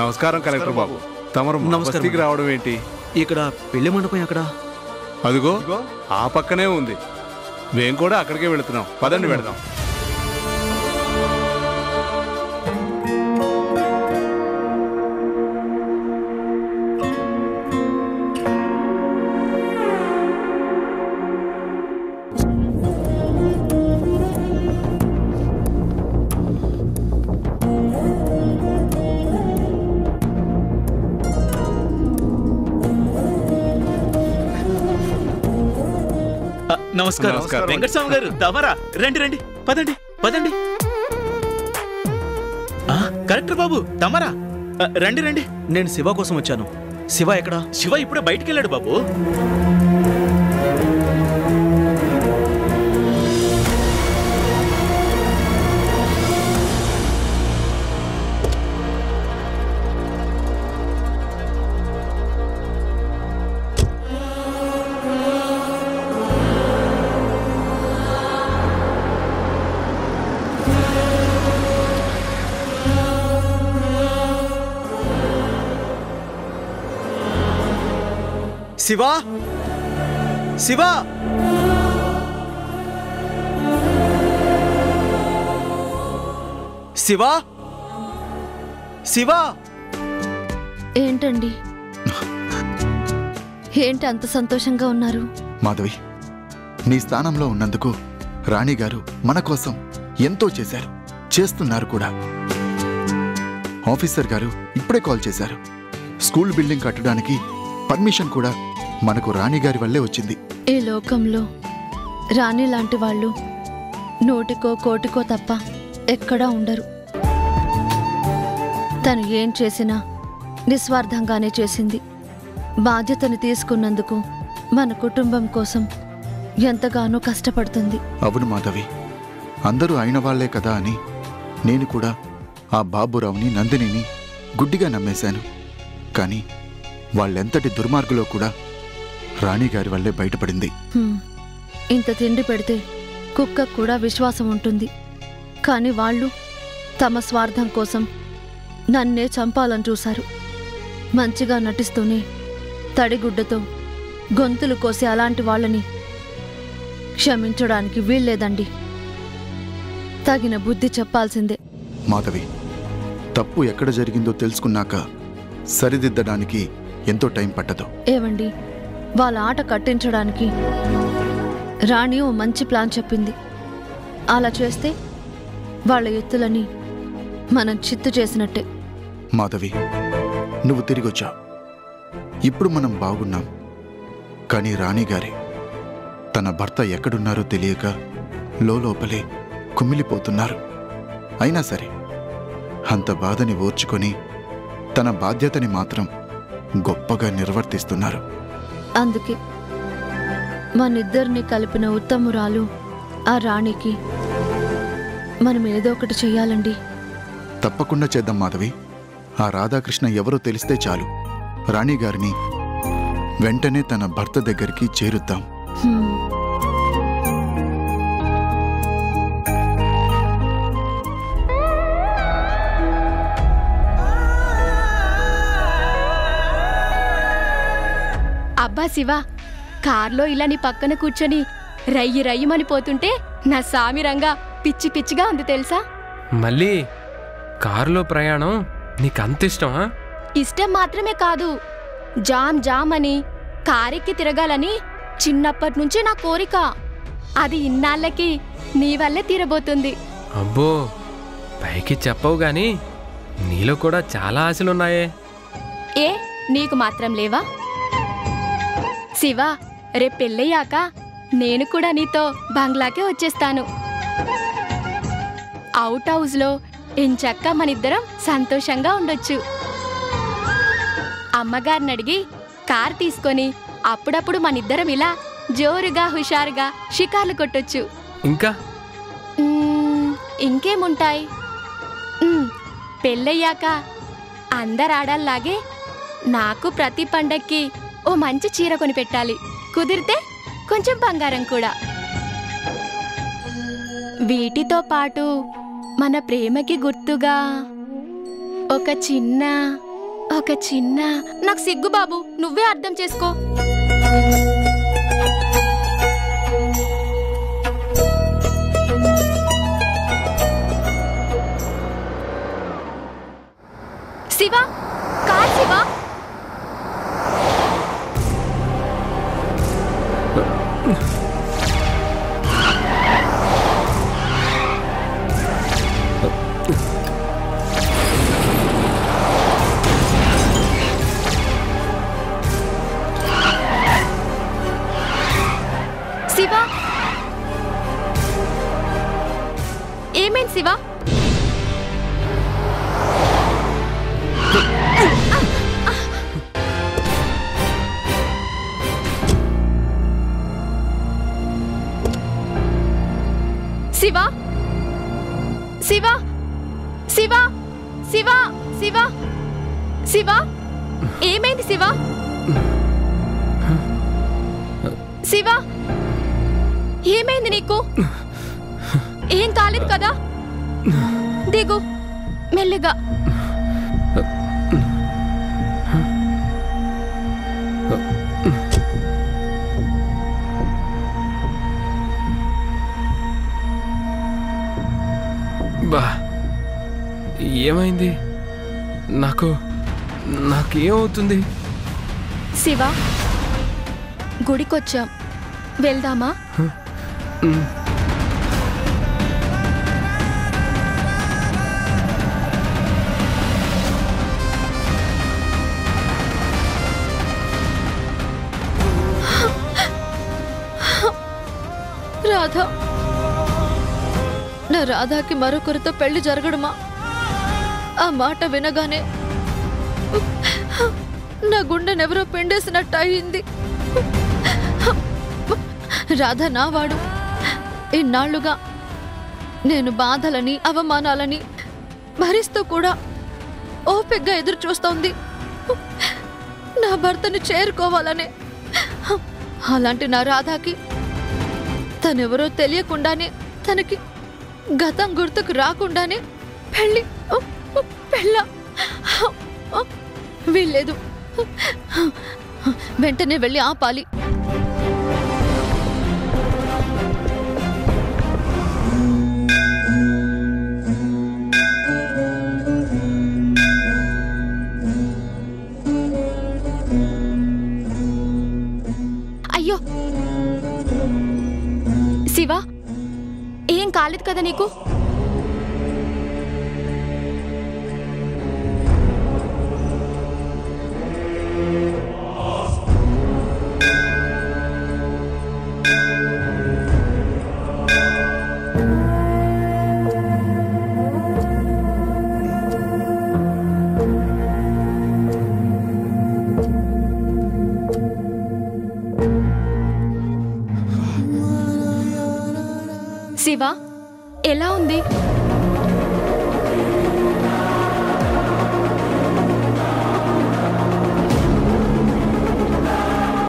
నమస్కారం కలెక్టర్ బాబు. తమరు నమస్కారం రావడం ఏంటి? ఇక్కడ పెళ్లి మండపం ఎక్కడ? అదిగో ఆ పక్కనే ఉంది. మేము కూడా అక్కడికే వెళుతున్నాం. పదండి వెళదాం. నమస్కారం వెంకటస్వామి గారు. తమరా? రండి రండి, పదండి పదండి. కలెక్టర్ బాబు తమరా? రండి రండి. నేను శివ కోసం వచ్చాను. శివ ఎక్కడా? శివ ఇప్పుడే బయటికి వెళ్ళాడు బాబు. శివా, శివా, శివా, శివా. ఏంటండి, ఏంటి అంత సంతోషంగా ఉన్నారు? మాధవి, నీ స్థానంలో ఉన్నందుకు రాణి గారు మన కోసం ఎంతో చేశారు, చేస్తున్నారు కూడా. ఆఫీసర్ గారు ఇప్పుడే కాల్ చేశారు. స్కూల్ బిల్డింగ్ కట్టడానికి పర్మిషన్ కూడా మనకు రాణి గారి వల్లే వచ్చింది. ఈ లోకంలో రాణి లాంటి వాళ్ళు నూటికో కోటికో తప్ప ఎక్కడా ఉండరు. తను ఏం చేసినా నిస్వార్థంగానే చేసింది. బాధ్యతను తీసుకున్నందుకు మన కుటుంబం కోసం ఎంతగానో కష్టపడుతుంది. అవును మాధవి, అందరూ అయిన వాళ్లే కదా అని నేను కూడా ఆ బాబురావుని, నందినిని గుడ్డిగా నమ్మేశాను. కానీ వాళ్ళెంతటి దుర్మార్గులో కూడా రాణిగారి వల్లే బయటపడింది. ఇంత తిండి పెడితే కుక్కకు కూడా విశ్వాసం ఉంటుంది. కాని వాళ్ళు తమ స్వార్థం కోసం నన్నే చంపాలని చూశారు. మంచిగా నటిస్తూనే తడిగుడ్డతో గొంతులు కోసి అలాంటి వాళ్ళని క్షమించడానికి వీల్లేదండి. తగిన బుద్ధి చెప్పాల్సిందే. మాధవి, తప్పు ఎక్కడ జరిగిందో తెలుసుకున్నాక సరిదిద్దడానికి ఎంతో టైం పట్టదు. ఏవండి, వాళ్ళ ఆట కట్టించడానికి రాణి ఓ మంచి ప్లాన్ చెప్పింది. అలా చేస్తే వాళ్ళ ఎత్తులని మనం చిత్తు చేసినట్టే. మాధవి, నువ్వు తిరిగొచ్చావు. ఇప్పుడు మనం బాగున్నాం. కానీ రాణిగారి తన భర్త ఎక్కడున్నారో తెలియక లోపలే కుమిలిపోతున్నారు. అయినా సరే అంత బాధని ఓర్చుకొని తన బాధ్యతని మాత్రం గొప్పగా నిర్వర్తిస్తున్నారు. అందుకే మనిద్దరిని కలిపిన ఉత్తమురాలు ఆ రాణికి మనం ఏదో ఒకటి చెయ్యాలండి. తప్పకుండా చేద్దాం మాధవి. ఆ రాధాకృష్ణ ఎవరో తెలిస్తే చాలు, రాణిగారిని వెంటనే తన భర్త దగ్గరికి చేరుద్దాం. అబ్బా శివ, కార్లో ఇలా నీ పక్కన కూర్చొని రయ్యి రయ్యమని పోతుంటే నా సామిరంగా పిచ్చి పిచ్చిగా ఉంది తెలుసా? మళ్ళీ కారులో ప్రయాణం నీకంత ఇష్టమా? ఇష్టం మాత్రమే కాదు, జామ్ జామ్ అని కారెక్కి తిరగాలని చిన్నప్పటి నుంచి నా కోరిక. అది ఇన్నాళ్ళకి నీ వల్లే తీరబోతుంది. అబ్బో, పైకి చెప్పవు గాని నీలో కూడా చాలా ఆశలున్నాయే. ఏ, నీకు మాత్రం లేవా? శివ, రేపు పెళ్ళయ్యాక నేను కూడా నీతో బంగ్లాకే వచ్చేస్తాను. అవుట్ హౌస్లో ఎంచక్క మనిద్దరం సంతోషంగా ఉండొచ్చు. అమ్మగారిని అడిగి కార్ తీసుకొని అప్పుడప్పుడు మనిద్దరం ఇలా జోరుగా హుషారుగా షికార్లు కొట్టొచ్చు. ఇంకా ఇంకేముంటాయి? పెళ్ళయ్యాక అందరాడాల్లాగే నాకు ప్రతి పండక్కి ఓ మంచి చీర కొని పెట్టాలి. కుదిరితే కొంచెం బంగారం కూడా. వీటితో పాటు మన ప్రేమకి గుర్తుగా ఒక చిన్న ఒక చిన్న నాకు సిగ్గు బాబు, నువ్వే అర్థం చేసుకో. శివ, కార్ శివ. శివ, ఏమైంది శివ? శివ, శివ, శివ, శివ, శివ, శివ, ఏమైంది శివ? శివ, ఏమైంది నీకు? ఏం కాలేదు కదా? దిగు మెల్లిగా. బా, ఏమైంది? నాకేమవుతుంది? శివ, గుడికొచ్చాం, వెళ్దామా? రాధా, నా రాధాకి మరొకరితో పెళ్లి జరగడమా? ఆ మాట వినగానే నా గుండెనెవరో పిండేసినట్టు అయింది. రాధ నావాడు. ఇన్నాళ్లుగా నేను బాధలని అవమానాలని భరిస్తూ కూడా ఓపికగా ఎదురు చూస్తోంది నా భర్తని చేరుకోవాలనే. అలాంటి నా రాధాకి తనెవరో తెలియకుండానే, తనకి గతం గుర్తుకు రాకుండానే పెళ్ళ వీల్లేదు. వెంటనే వెళ్ళి ఆపాలి. అయ్యో శివ, ఏం కాలేదు కదా నీకు? శివ, ఎలా ఉంది?